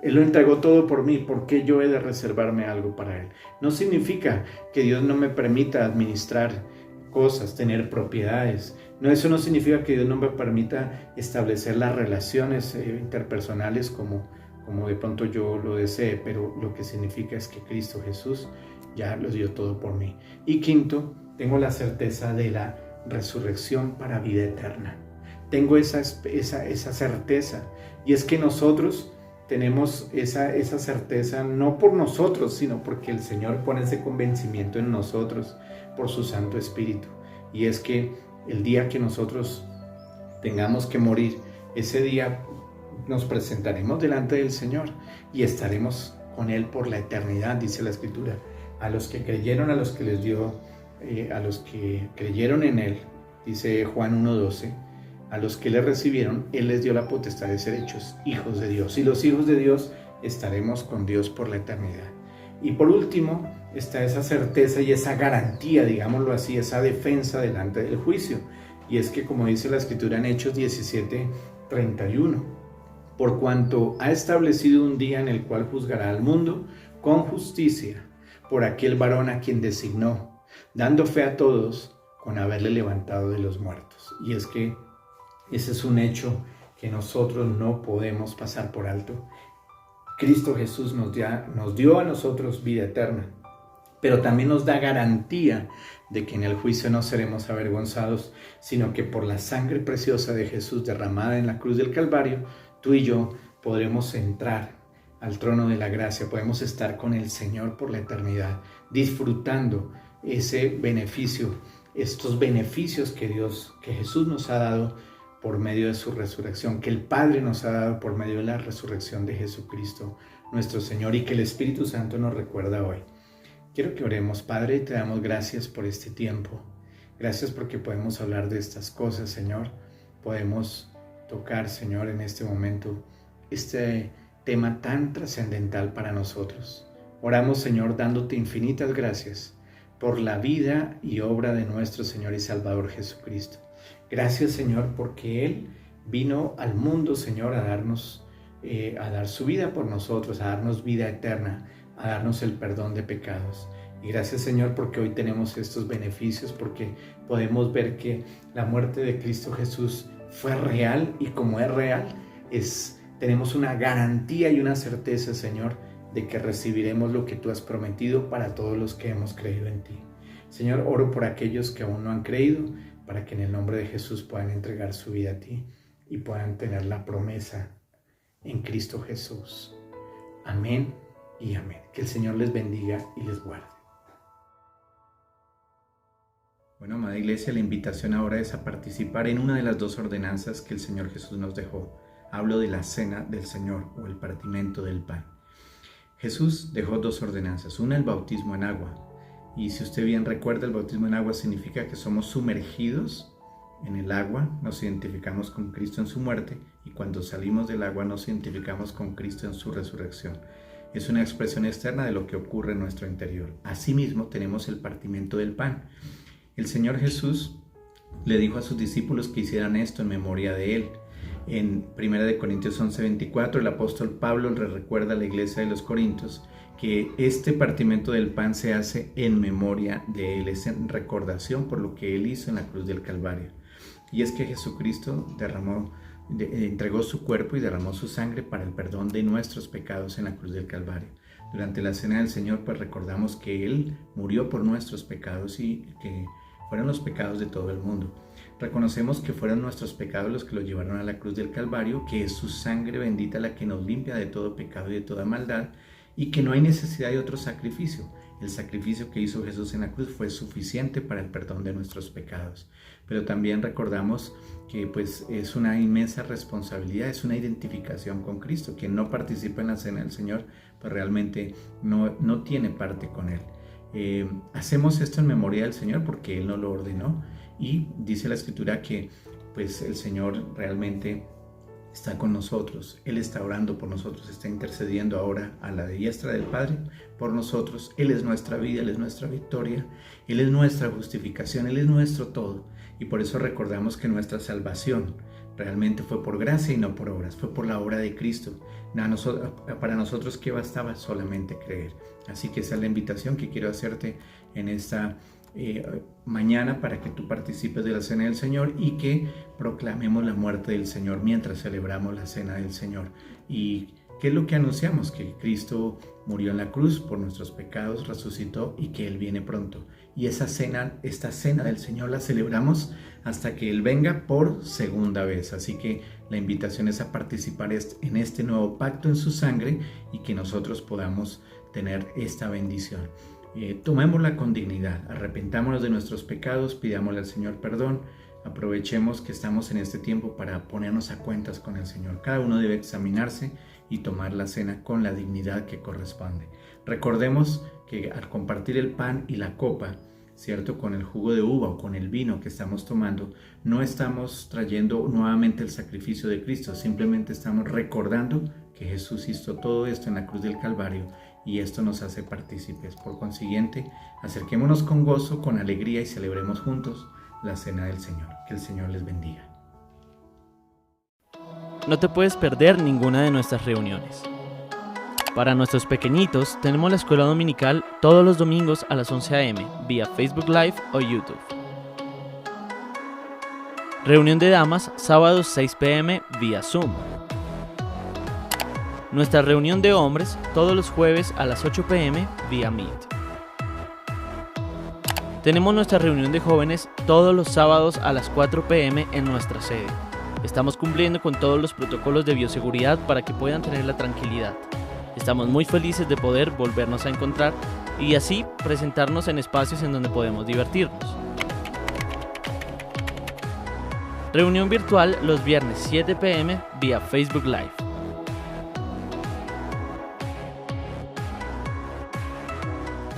Él lo entregó todo por mí. ¿Por qué yo he de reservarme algo para Él? No significa que Dios no me permita administrar cosas, tener propiedades. No, eso no significa que Dios no me permita establecer las relaciones interpersonales como de pronto yo lo desee, pero lo que significa es que Cristo Jesús ya lo dio todo por mí. Y quinto, tengo la certeza de la resurrección para vida eterna. Tengo esa certeza, y es que nosotros tenemos esa certeza no por nosotros, sino porque el Señor pone ese convencimiento en nosotros por su Santo Espíritu. Y es que el día que nosotros tengamos que morir, ese día nos presentaremos delante del Señor y estaremos con Él por la eternidad, dice la Escritura. A los que creyeron, a los que les dio, a los que creyeron en Él, dice Juan 1:12, a los que le recibieron, Él les dio la potestad de ser hechos hijos de Dios. Y los hijos de Dios estaremos con Dios por la eternidad. Y por último, está esa certeza y esa garantía, digámoslo así, esa defensa delante del juicio. Y es que, como dice la Escritura en Hechos 17:31, por cuanto ha establecido un día en el cual juzgará al mundo con justicia por aquel varón a quien designó, dando fe a todos con haberle levantado de los muertos. Y es que ese es un hecho que nosotros no podemos pasar por alto. Cristo Jesús nos dio a nosotros vida eterna, pero también nos da garantía de que en el juicio no seremos avergonzados, sino que por la sangre preciosa de Jesús derramada en la cruz del Calvario, tú y yo podremos entrar al trono de la gracia, podemos estar con el Señor por la eternidad, disfrutando ese beneficio, estos beneficios que Jesús nos ha dado por medio de su resurrección, que el Padre nos ha dado por medio de la resurrección de Jesucristo, nuestro Señor, y que el Espíritu Santo nos recuerda hoy. Quiero que oremos. Padre, te damos gracias por este tiempo. Gracias porque podemos hablar de estas cosas, Señor. Podemos tocar, Señor, en este momento este tema tan trascendental para nosotros. Oramos, Señor, dándote infinitas gracias por la vida y obra de nuestro Señor y Salvador Jesucristo. Gracias, Señor, porque Él vino al mundo, Señor, a dar su vida por nosotros, a darnos vida eterna, a darnos el perdón de pecados. Y gracias, Señor, porque hoy tenemos estos beneficios, porque podemos ver que la muerte de Cristo Jesús fue real, y como es real, tenemos una garantía y una certeza, Señor, de que recibiremos lo que tú has prometido para todos los que hemos creído en ti. Señor, oro por aquellos que aún no han creído, para que en el nombre de Jesús puedan entregar su vida a ti y puedan tener la promesa en Cristo Jesús. Amén y amén. Que el Señor les bendiga y les guarde. Bueno, amada iglesia, la invitación ahora es a participar en una de las dos ordenanzas que el Señor Jesús nos dejó. Hablo de la cena del Señor o el partimento del pan. Jesús dejó dos ordenanzas, una el bautismo en agua. Y si usted bien recuerda, el bautismo en agua significa que somos sumergidos en el agua, nos identificamos con Cristo en su muerte, y cuando salimos del agua nos identificamos con Cristo en su resurrección. Es una expresión externa de lo que ocurre en nuestro interior. Asimismo, tenemos el partimiento del pan. El Señor Jesús le dijo a sus discípulos que hicieran esto en memoria de Él. En 1 Corintios 11:24, el apóstol Pablo le recuerda a la iglesia de los Corintios que este partimiento del pan se hace en memoria de Él, es en recordación por lo que Él hizo en la cruz del Calvario. Y es que Jesucristo entregó su cuerpo y derramó su sangre para el perdón de nuestros pecados en la cruz del Calvario. Durante la cena del Señor, pues recordamos que Él murió por nuestros pecados y que fueron los pecados de todo el mundo. Reconocemos que fueron nuestros pecados los que lo llevaron a la cruz del Calvario, que es su sangre bendita la que nos limpia de todo pecado y de toda maldad, y que no hay necesidad de otro sacrificio. El sacrificio que hizo Jesús en la cruz fue suficiente para el perdón de nuestros pecados. Pero también recordamos que pues es una inmensa responsabilidad, es una identificación con Cristo. Quien no participa en la cena del Señor, pues realmente no tiene parte con Él. Hacemos esto en memoria del Señor porque Él nos lo ordenó, y dice la Escritura que pues el Señor realmente está con nosotros. Él está orando por nosotros, está intercediendo ahora a la diestra del Padre por nosotros. Él es nuestra vida, Él es nuestra victoria, Él es nuestra justificación, Él es nuestro todo. Y por eso recordamos que nuestra salvación Realmente fue por gracia y no por obras, fue por la obra de Cristo. Para nosotros, ¿qué bastaba? Solamente creer. Así que esa es la invitación que quiero hacerte en esta mañana, para que tú participes de la Cena del Señor y que proclamemos la muerte del Señor mientras celebramos la Cena del Señor. ¿Y qué es lo que anunciamos? Que Cristo murió en la cruz por nuestros pecados, resucitó y que Él viene pronto. Y esta cena del Señor la celebramos hasta que Él venga por segunda vez. Así que la invitación es a participar en este nuevo pacto en su sangre y que nosotros podamos tener esta bendición. Tomémosla con dignidad, arrepentámonos de nuestros pecados, pidámosle al Señor perdón, aprovechemos que estamos en este tiempo para ponernos a cuentas con el Señor. Cada uno debe examinarse y tomar la cena con la dignidad que corresponde. Recordemos que al compartir el pan y la copa, ¿cierto?, con el jugo de uva o con el vino que estamos tomando, no estamos trayendo nuevamente el sacrificio de Cristo, simplemente estamos recordando que Jesús hizo todo esto en la cruz del Calvario y esto nos hace partícipes. Por consiguiente, acerquémonos con gozo, con alegría y celebremos juntos la Cena del Señor. Que el Señor les bendiga. No te puedes perder ninguna de nuestras reuniones. Para nuestros pequeñitos, tenemos la escuela dominical todos los domingos a las 11 a.m. vía Facebook Live o YouTube. Reunión de damas, sábados 6 p.m. vía Zoom. Nuestra reunión de hombres, todos los jueves a las 8 p.m. vía Meet. Tenemos nuestra reunión de jóvenes todos los sábados a las 4 p.m. en nuestra sede. Estamos cumpliendo con todos los protocolos de bioseguridad para que puedan tener la tranquilidad. Estamos muy felices de poder volvernos a encontrar y así presentarnos en espacios en donde podemos divertirnos. Reunión virtual los viernes 7 p.m. vía Facebook Live.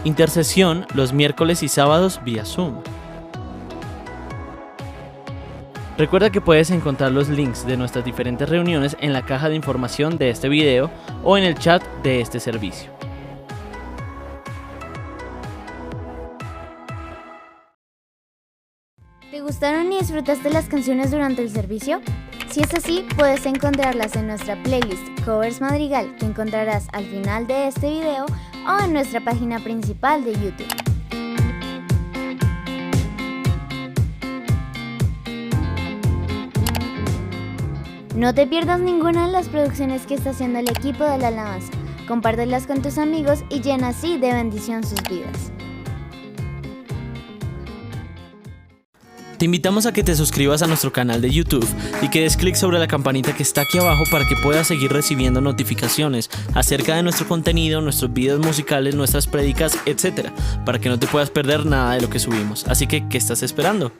Intercesión los miércoles y sábados vía Zoom. Recuerda que puedes encontrar los links de nuestras diferentes reuniones en la caja de información de este video o en el chat de este servicio. ¿Te gustaron y disfrutaste las canciones durante el servicio? Si es así, puedes encontrarlas en nuestra playlist Covers Madrigal, que encontrarás al final de este video o en nuestra página principal de YouTube. No te pierdas ninguna de las producciones que está haciendo el equipo de la alabanza. Compártelas con tus amigos y llena así de bendición sus vidas. Te invitamos a que te suscribas a nuestro canal de YouTube y que des clic sobre la campanita que está aquí abajo para que puedas seguir recibiendo notificaciones acerca de nuestro contenido, nuestros videos musicales, nuestras prédicas, etc. para que no te puedas perder nada de lo que subimos. Así que, ¿qué estás esperando?